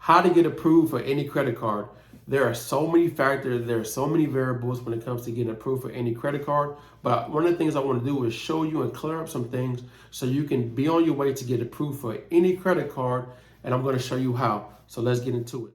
how to get approved for any credit card. There are so many factors, there are so many variables when it comes to getting approved for any credit card. But one of the things I want to do is show you and clear up some things so you can be on your way to get approved for any credit card. And I'm going to show you how. So let's get into it.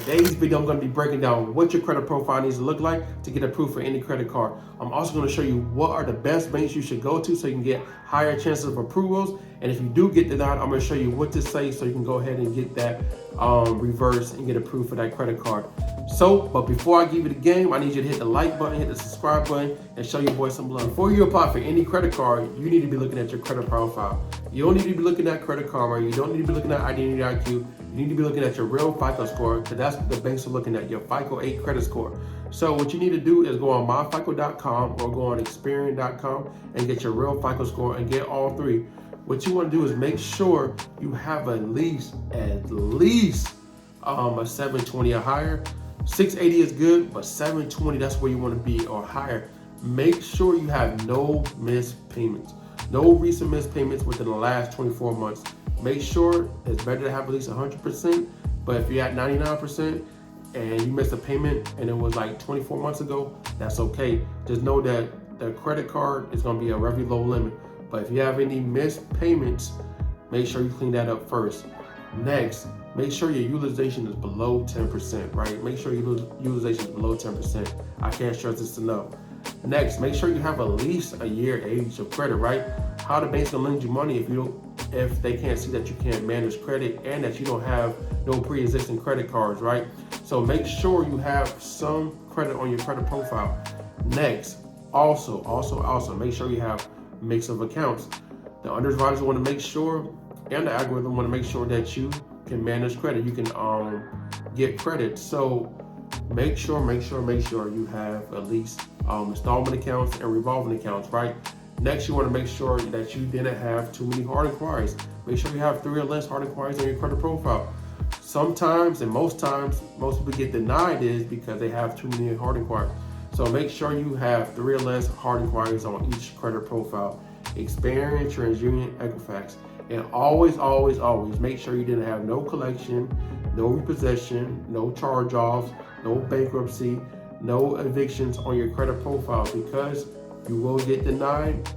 Today's video, I'm going to be breaking down what your credit profile needs to look like to get approved for any credit card. I'm also going to show you what are the best banks you should go to so you can get higher chances of approvals. And if you do get denied, I'm going to show you what to say so you can go ahead and get that reversed and get approved for that credit card. But before I give you the game, I need you to hit the like button, hit the subscribe button, and show your boy some love. Before you apply for any credit card, you need to be looking at your credit profile. You don't need to be looking at Credit Karma. You don't need to be looking at Identity IQ. You need to be looking at your real FICO score, because that's what the banks are looking at, your FICO 8 credit score. So what you need to do is go on myfico.com or go on Experian.com and get your real FICO score and get all three. What you want to do is make sure you have at least a 720 or higher. 680 is good, but 720, that's where you want to be or higher. Make sure you have no missed payments. No recent missed payments within the last 24 months. Make sure it's better to have at least 100%, but if you're at 99% and you missed a payment and it was like 24 months ago, that's okay. Just know that the credit card is going to be a very low limit. But if you have any missed payments, make sure you clean that up first. Next, make sure your utilization is below 10%, right? Make sure your utilization is below 10%. I can't stress this enough. Next, make sure you have at least a year age of credit, right? How the banks gonna lend you money if they can't see that you can't manage credit and that you don't have no pre-existing credit cards, right? So make sure you have some credit on your credit profile. Next, also make sure you have a mix of accounts. The underwriters want to make sure, and the algorithm want to make sure that you can manage credit. You can get credit. So make sure you have at least installment accounts and revolving accounts, right? Next, you want to make sure that you didn't have too many hard inquiries. Make sure you have 3 or less hard inquiries on your credit profile. Sometimes, and most times, most people get denied is because they have too many hard inquiries. So make sure you have 3 or less hard inquiries on each credit profile. Experian, TransUnion, Equifax. And always make sure you didn't have no collection, no repossession, no charge-offs, no bankruptcy, no evictions on your credit profile, because you will get denied.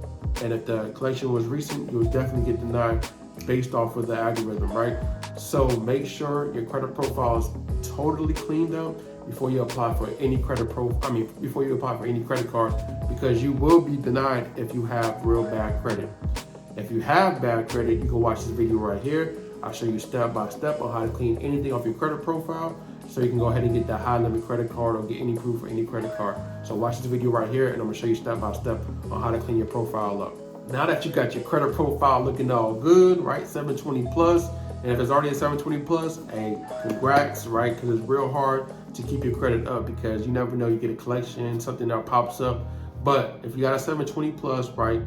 And if the collection was recent, you'll definitely get denied based off of the algorithm, right? So make sure your credit profile is totally cleaned up before you apply for any before you apply for any credit card, because you will be denied if you have real bad credit. If you have bad credit, you can watch this video right here. I'll show you step by step on how to clean anything off your credit profile so you can go ahead and get that high limit credit card or get any proof for any credit card. So watch this video right here and I'm gonna show you step by step on how to clean your profile up. Now that you got your credit profile looking all good, right, 720 plus, and if it's already a 720 plus, hey, congrats, right, because it's real hard to keep your credit up because you never know, you get a collection, something that pops up. But if you got a 720 plus, right,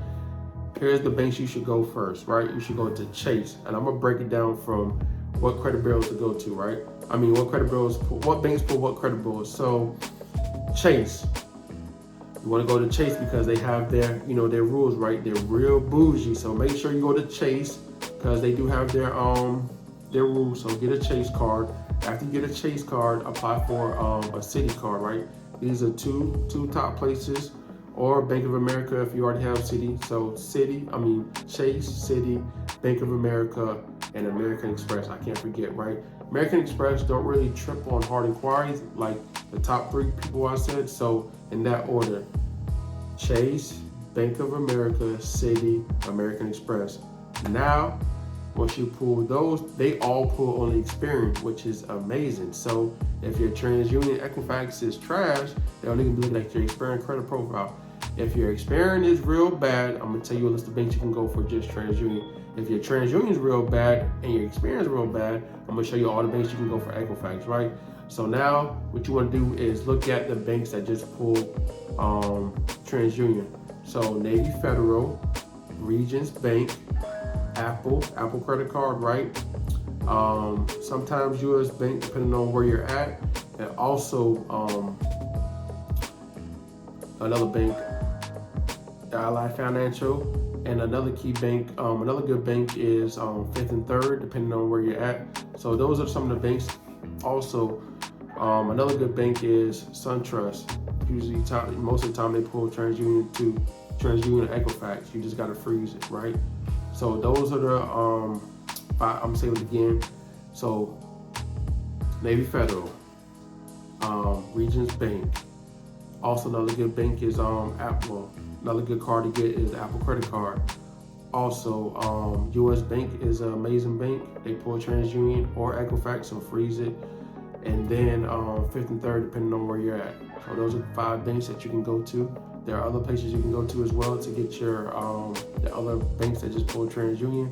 here's the banks you should go first, right? You should go to Chase, and I'm gonna break it down from what credit bureaus to go to, right? What banks pull what credit bureaus. So Chase, you wanna go to Chase because they have their rules, right? They're real bougie, so make sure you go to Chase because they do have their rules. So get a Chase card. After you get a Chase card, apply for a Citi card, right? These are two top places. Or Bank of America if you already have Citi. So Chase, Citi, Bank of America, and American Express. I can't forget, right? American Express don't really trip on hard inquiries like the top 3 people I said. So in that order, Chase, Bank of America, Citi, American Express. Now, once you pull those, they all pull on the Experian, which is amazing. So if your TransUnion Equifax is trash, they're only gonna be looking at your Experian credit profile. If your Experian is real bad, I'm gonna tell you a list of banks you can go for just TransUnion. If your TransUnion is real bad and your Experian is real bad, I'm gonna show you all the banks you can go for Equifax, right? So now what you wanna do is look at the banks that just pulled TransUnion. So Navy Federal, Regions Bank, Apple credit card, right? Sometimes US Bank, depending on where you're at, and also another bank, Ally Financial, and another key bank. Another good bank is Fifth and Third, depending on where you're at. So those are some of the banks. Also, another good bank is SunTrust. Usually, most of the time they pull TransUnion to TransUnion or Equifax. You just gotta freeze it, right? So those are the I'm saying it again. So Navy Federal, Regions Bank. Also, another good bank is Apple. Another good card to get is Apple credit card. Also, U.S. Bank is an amazing bank. They pull TransUnion or Equifax, so freeze it. And then Fifth and Third, depending on where you're at. So those are 5 banks that you can go to. There are other places you can go to as well to get your the other banks that just pull TransUnion.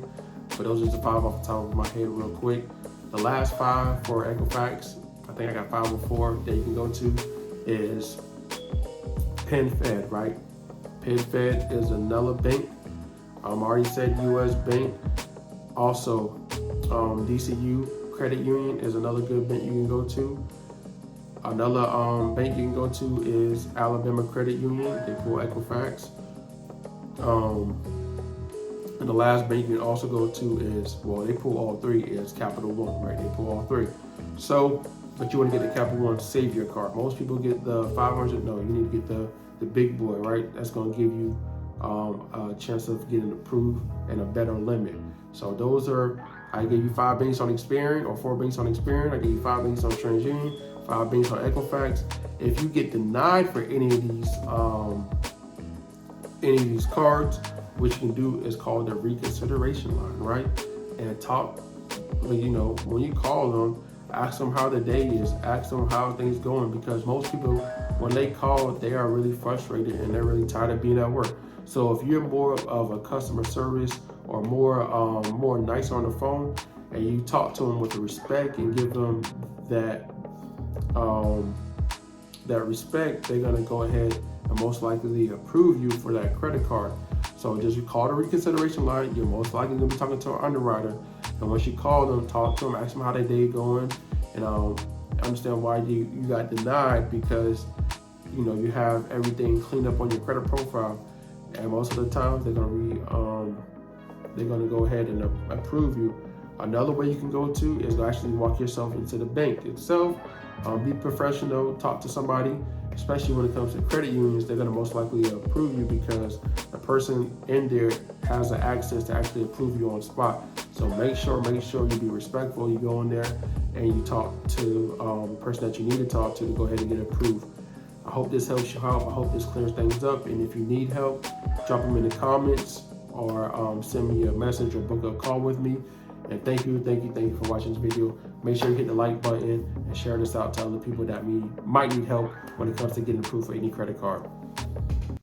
But those are the 5 off the top of my head real quick. The last 5 for Equifax, I think I got 5 or 4 that you can go to, is PenFed, right? PenFed is another bank. I already said U.S. Bank. Also, DCU Credit Union is another good bank you can go to. Another bank you can go to is Alabama Credit Union. They pull Equifax. And the last bank you can also go to is, well, they pull all 3, is Capital One, right? They pull all 3. So, but you want to get the Capital One Savior card. Most people get the 500. No, you need to get the big boy, right? That's going to give you a chance of getting approved and a better limit. So those are, I give you 5 banks on Experian or 4 banks on Experian. I give you 5 banks on TransUnion, 5 banks on Equifax. If you get denied for any of these cards, what you can do is call the reconsideration line, right? And talk, you know, when you call them, ask them how the day is, ask them how things going, because most people, when they call, they are really frustrated and they're really tired of being at work. So if you're more of a customer service or more nice on the phone, and you talk to them with respect and give them that respect, they're gonna go ahead and most likely approve you for that credit card. So just you call the reconsideration line. You're most likely gonna be talking to an underwriter, and once you call them, talk to them, ask them how their day going, and understand why you got denied, because you know you have everything cleaned up on your credit profile, and most of the time they're gonna go ahead and approve you. Another way you can go to is to actually walk yourself into the bank itself. Be professional, talk to somebody, especially when it comes to credit unions. They're gonna most likely approve you because the person in there has the access to actually approve you on the spot. So make sure you be respectful. You go in there and you talk to the person that you need to talk to go ahead and get approved. I hope this helps you out. I hope this clears things up. And if you need help, drop them in the comments or send me a message or book a call with me. And thank you for watching this video. Make sure you hit the like button and share this out to other people that might need help when it comes to getting approved for any credit card.